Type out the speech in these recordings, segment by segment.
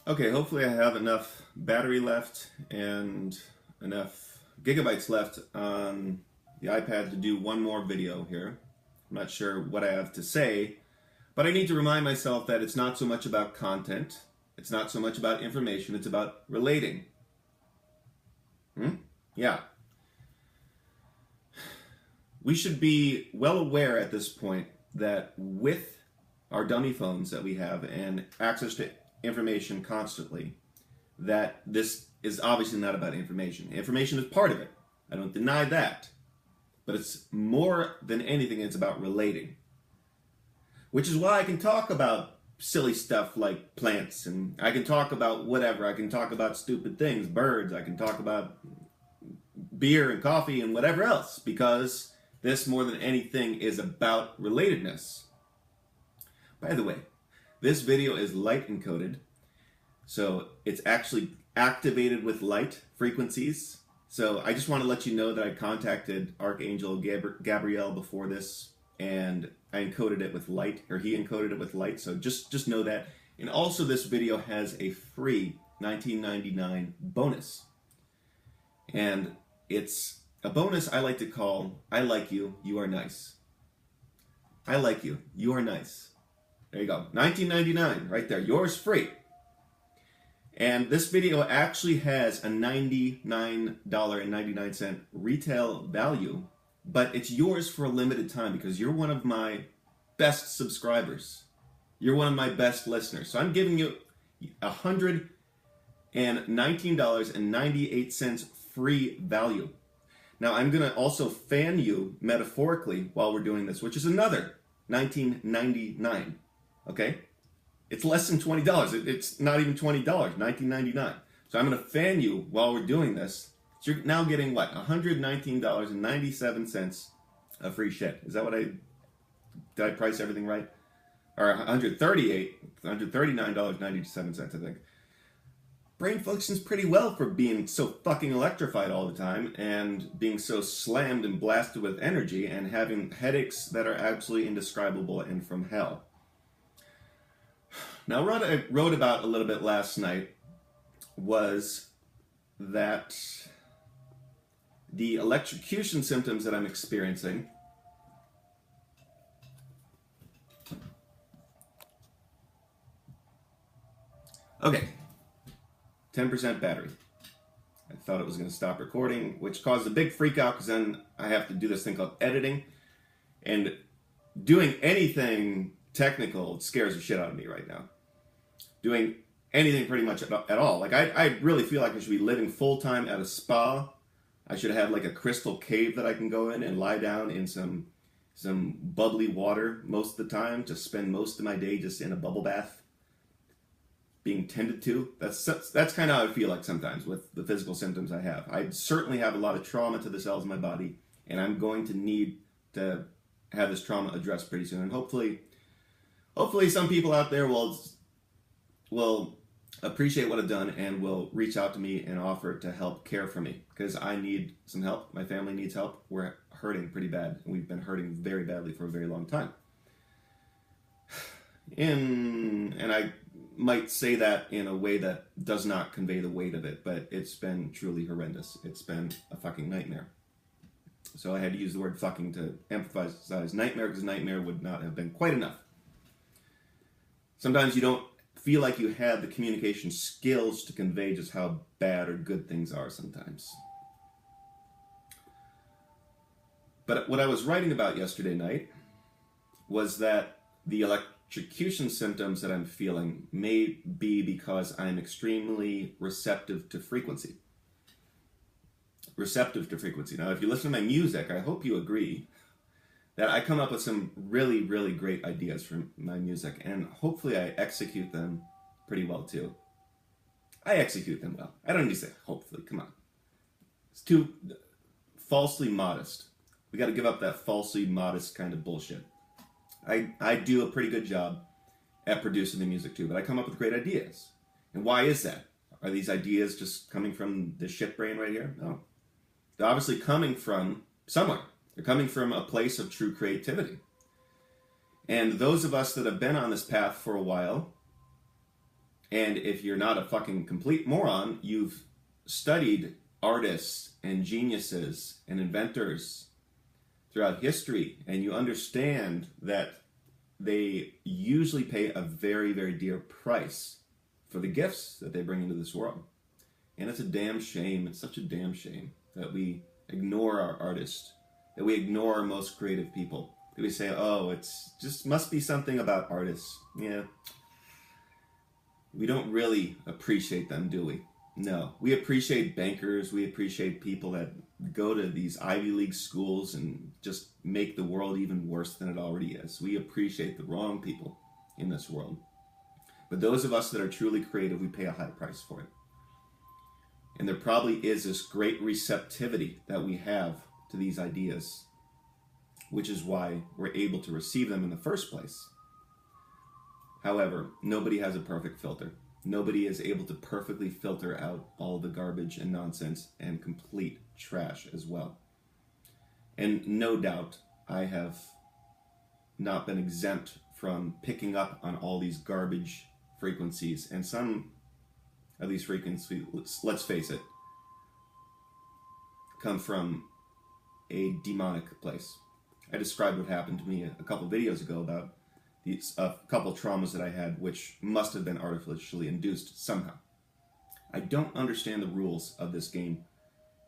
Okay, hopefully I have enough battery left and enough gigabytes left on the iPad to do one more video here. I'm not sure what I have to say, but I need to remind myself that it's not so much about content, it's not so much about information, it's about relating. Yeah. We should be well aware at this point that with our dummy phones that we have and access to information constantly, that this is obviously not about information. Information is part of it. I don't deny that. But it's more than anything, it's about relating. Which is why I can talk about silly stuff like plants, and I can talk about whatever. I can talk about stupid things, birds. I can talk about beer and coffee and whatever else, because this, more than anything, is about relatedness. By the way, this video is light encoded, so it's actually activated with light frequencies. So I just want to let you know that I contacted Archangel Gabriel before this, and I encoded it with light, or he encoded it with light, so just know that. And also this video has a free $19.99 bonus. And it's a bonus I like to call, I like you, you are nice. I like you, you are nice. There you go, $19.99 right there, yours free. And this video actually has a $99.99 retail value, but it's yours for a limited time because you're one of my best subscribers. You're one of my best listeners. So I'm giving you $119.98 free value. Now I'm going to also fan you metaphorically while we're doing this, which is another $19.99. Okay? It's less than $20. It's not even $20, $19.99. So I'm going to fan you while we're doing this. So you're now getting what? $119.97 of free shit. Is that what did I price everything right? Or $139.97, I think. Brain functions pretty well for being so fucking electrified all the time and being so slammed and blasted with energy and having headaches that are absolutely indescribable and from hell. Now, what I wrote about a little bit last night was that the electrocution symptoms that I'm experiencing okay, 10% battery. I thought it was going to stop recording, which caused a big freak out because then I have to do this thing called editing. And doing anything technical scares the shit out of me right now. Doing anything pretty much at all. Like I really feel like I should be living full time at a spa. I should have like a crystal cave that I can go in and lie down in some bubbly water most of the time. Just spend most of my day just in a bubble bath, being tended to. That's kind of how I feel like sometimes with the physical symptoms I have. I certainly have a lot of trauma to the cells in my body, and I'm going to need to have this trauma addressed pretty soon. And hopefully some people out there will appreciate what I've done and will reach out to me and offer to help care for me, because I need some help. My family needs help. We're hurting pretty bad, and we've been hurting very badly for a very long time. And I might say that in a way that does not convey the weight of it, but it's been truly horrendous. It's been a fucking nightmare. So I had to use the word fucking to emphasize nightmare, because nightmare would not have been quite enough. Sometimes you don't feel like you have the communication skills to convey just how bad or good things are sometimes. But what I was writing about yesterday night was that the electrocution symptoms that I'm feeling may be because I'm extremely receptive to frequency. Receptive to frequency. Now, if you listen to my music, I hope you agree that I come up with some really, really great ideas for my music, and hopefully I execute them pretty well too. I execute them well. I don't need to say hopefully, come on. It's too falsely modest. We got to give up that falsely modest kind of bullshit. I do a pretty good job at producing the music too, but I come up with great ideas. And why is that? Are these ideas just coming from the shit brain right here? No. They're obviously coming from somewhere. They're coming from a place of true creativity. And those of us that have been on this path for a while And if you're not a fucking complete moron, you've studied artists and geniuses and inventors throughout history, and you understand that they usually pay a very, very dear price for the gifts that they bring into this world. And it's a damn shame, it's such a damn shame that we ignore our artists, that we ignore our most creative people, that we say, oh, it's just must be something about artists. Yeah. We don't really appreciate them, do we? No. We appreciate bankers, we appreciate people that go to these Ivy League schools and just make the world even worse than it already is. We appreciate the wrong people in this world. But those of us that are truly creative, we pay a high price for it. And there probably is this great receptivity that we have to these ideas, which is why we're able to receive them in the first place. However, nobody has a perfect filter. Nobody is able to perfectly filter out all the garbage and nonsense and complete trash as well. And no doubt, I have not been exempt from picking up on all these garbage frequencies, and some of these frequencies, let's face it, come from a demonic place. I described what happened to me a couple videos ago about a couple traumas that I had, which must have been artificially induced somehow. I don't understand the rules of this game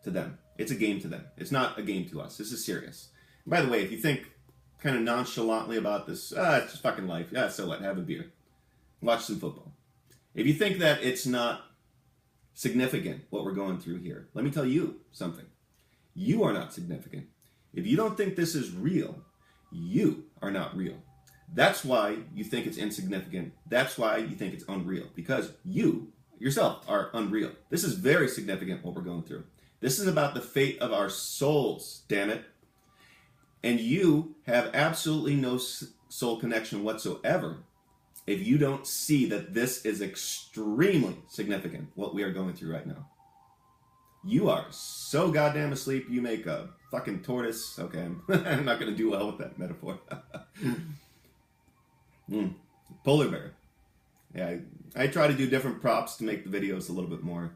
to them. It's a game to them. It's not a game to us. This is serious. And by the way, if you think kind of nonchalantly about this, it's just fucking life. Yeah, so what? Have a beer. Watch some football. If you think that it's not significant, what we're going through here, let me tell you something. You are not significant. If you don't think this is real, you are not real. That's why you think it's insignificant. That's why you think it's unreal. Because you, yourself, are unreal. This is very significant, what we're going through. This is about the fate of our souls, damn it. And you have absolutely no soul connection whatsoever if you don't see that this is extremely significant, what we are going through right now. You are so goddamn asleep, you make a fucking tortoise. Okay, I'm not going to do well with that metaphor. Polar bear. Yeah, I try to do different props to make the videos a little bit more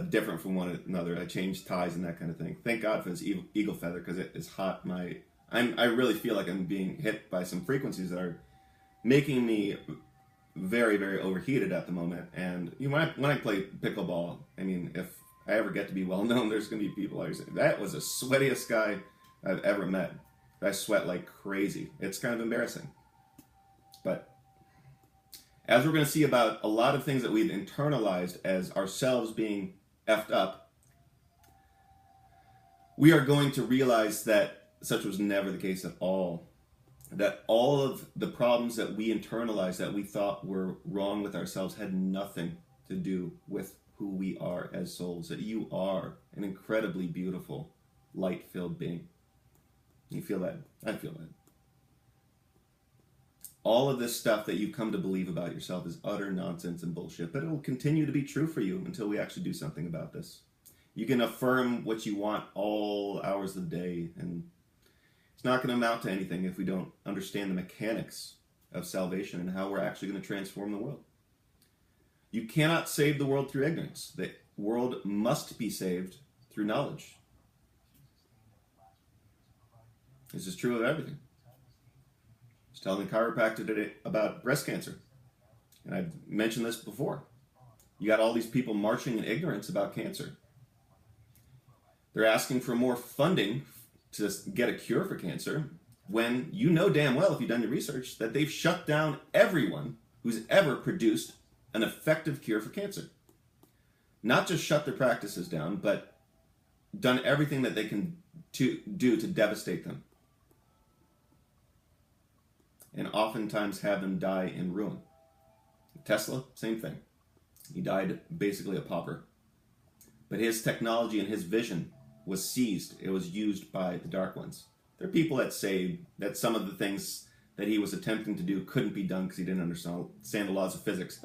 different from one another. I change ties and that kind of thing. Thank God for this eagle feather, because it is hot. I really feel like I'm being hit by some frequencies that are making me very, very overheated at the moment. And you know, when I play pickleball, I mean, if I ever get to be well known, there's going to be people always say, that was the sweatiest guy I've ever met. I sweat like crazy. It's kind of embarrassing. But as we're going to see about a lot of things that we've internalized as ourselves being effed up, we are going to realize that such was never the case at all. That all of the problems that we internalized that we thought were wrong with ourselves had nothing to do with who we are as souls. That you are an incredibly beautiful, light-filled being. You feel that? I feel that. All of this stuff that you've come to believe about yourself is utter nonsense and bullshit, but it'll continue to be true for you until we actually do something about this. You can affirm what you want all hours of the day, and it's not going to amount to anything if we don't understand the mechanics of salvation and how we're actually going to transform the world. You cannot save the world through ignorance. The world must be saved through knowledge. This is true of everything. I was telling the chiropractor today about breast cancer. And I've mentioned this before. You got all these people marching in ignorance about cancer. They're asking for more funding to get a cure for cancer, when you know damn well, if you've done your research, that they've shut down everyone who's ever produced an effective cure for cancer. Not just shut their practices down, but done everything that they can do to devastate them. And oftentimes have them die in ruin. Tesla, same thing. He died basically a pauper. But his technology and his vision was seized. It was used by the Dark Ones. There are people that say that some of the things that he was attempting to do couldn't be done because he didn't understand the laws of physics.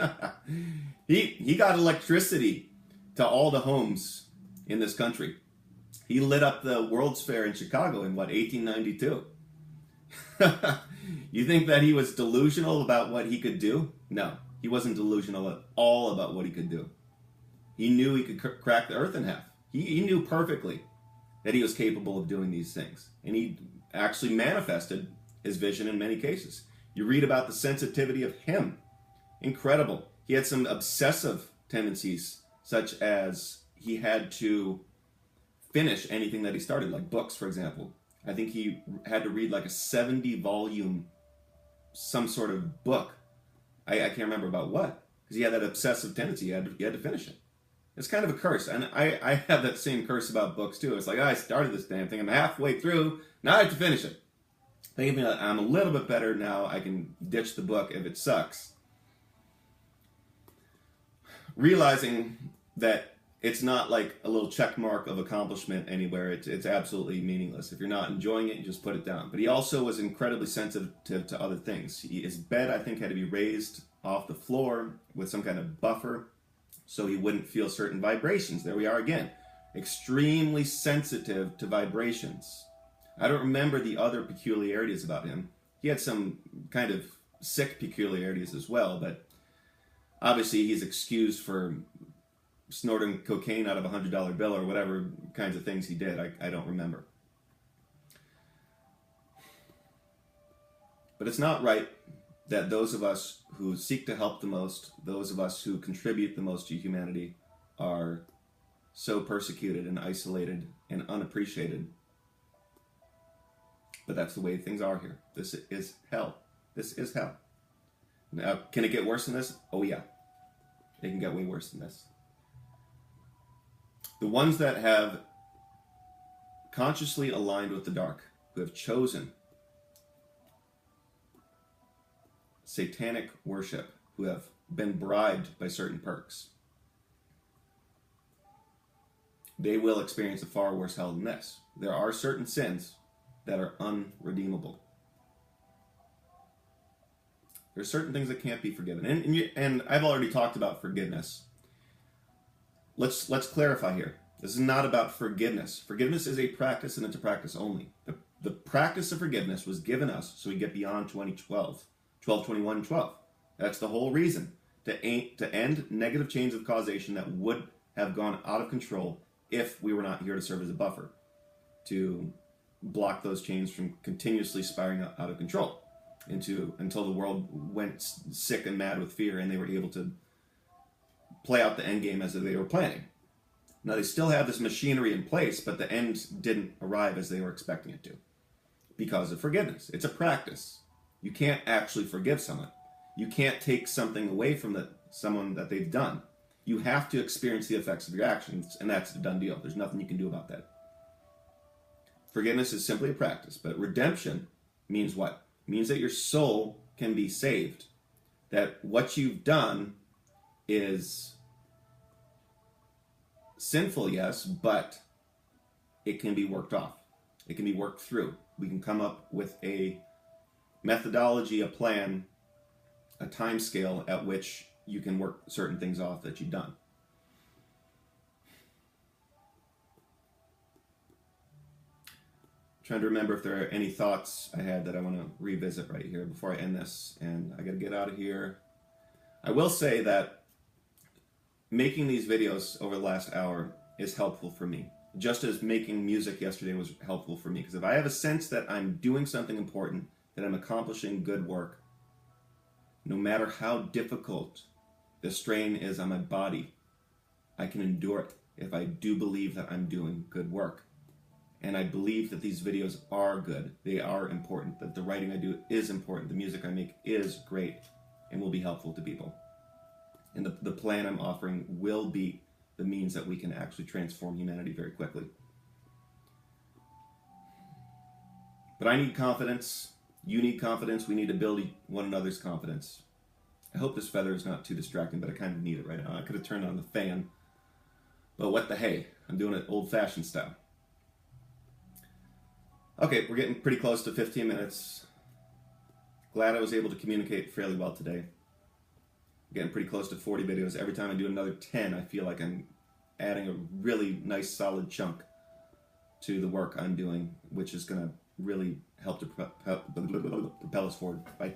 He got electricity to all the homes in this country. He lit up the World's Fair in Chicago in, 1892? You think that he was delusional about what he could do? No. He wasn't delusional at all about what he could do. He knew he could crack the earth in half. He knew perfectly that he was capable of doing these things. And he actually manifested his vision in many cases. You read about the sensitivity of him. Incredible. He had some obsessive tendencies, such as he had to finish anything that he started, like books, for example. I think he had to read like a 70-volume, some sort of book. I can't remember about what, because he had that obsessive tendency. He had to finish it. It's kind of a curse, and I have that same curse about books too. It's like, I started this damn thing, I'm halfway through, now I have to finish it. Thinking that I'm a little bit better now, I can ditch the book if it sucks. Realizing that it's not like a little check mark of accomplishment anywhere. It's absolutely meaningless. If you're not enjoying it, you just put it down. But he also was incredibly sensitive to other things. His bed, I think, had to be raised off the floor with some kind of buffer so he wouldn't feel certain vibrations. There we are again. Extremely sensitive to vibrations. I don't remember the other peculiarities about him. He had some kind of sick peculiarities as well, but obviously he's excused for snorting cocaine out of a $100 bill or whatever kinds of things he did. I don't remember. But it's not right that those of us who seek to help the most, those of us who contribute the most to humanity, are so persecuted and isolated and unappreciated. But that's the way things are here. This is hell. This is hell. Now, can it get worse than this? Oh yeah. It can get way worse than this. The ones that have consciously aligned with the dark, who have chosen satanic worship, who have been bribed by certain perks, they will experience a far worse hell than this. There are certain sins that are unredeemable. There's certain things that can't be forgiven. And I've already talked about forgiveness. Let's clarify here. This is not about forgiveness. Forgiveness is a practice, and it's a practice only. The practice of forgiveness was given us so we get beyond 2012. 12, 21, and 12. That's the whole reason. To end negative chains of causation that would have gone out of control if we were not here to serve as a buffer. To block those chains from continuously spiraling out of control until the world went sick and mad with fear and they were able to play out the end game as they were planning. Now they still have this machinery in place, but the end didn't arrive as they were expecting it to because of forgiveness. It's a practice. You can't actually forgive someone. You can't take something away from someone that they've done. You have to experience the effects of your actions, and that's a done deal. There's nothing you can do about that. Forgiveness is simply a practice, but redemption means what? It means that your soul can be saved. That what you've done is sinful, yes, but it can be worked off. It can be worked through. We can come up with a methodology, a plan, a time scale at which you can work certain things off that you've done. Trying to remember if there are any thoughts I had that I want to revisit right here before I end this, and I got to get out of here. I will say that making these videos over the last hour is helpful for me, just as making music yesterday was helpful for me, because if I have a sense that I'm doing something important, that I'm accomplishing good work, no matter how difficult the strain is on my body, I can endure it if I do believe that I'm doing good work. And I believe that these videos are good. They are important. That the writing I do is important. The music I make is great and will be helpful to people. And the plan I'm offering will be the means that we can actually transform humanity very quickly. But I need confidence. You need confidence. We need to build one another's confidence. I hope this feather is not too distracting, but I kind of need it right now. I could have turned on the fan. But what the hey? I'm doing it old-fashioned style. Okay, we're getting pretty close to 15 minutes. Glad I was able to communicate fairly well today. Getting pretty close to 40 videos. Every time I do another 10, I feel like I'm adding a really nice solid chunk to the work I'm doing, which is going to really help to propel us forward. Bye.